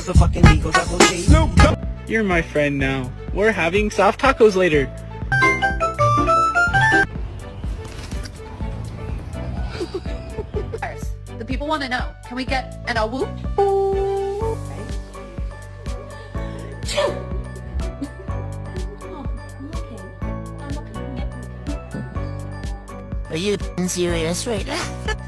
the fucking Eagle Double G. You're my friend now. We're having soft tacos later. The people want to know. Can we get an a whoop? Are you serious right now?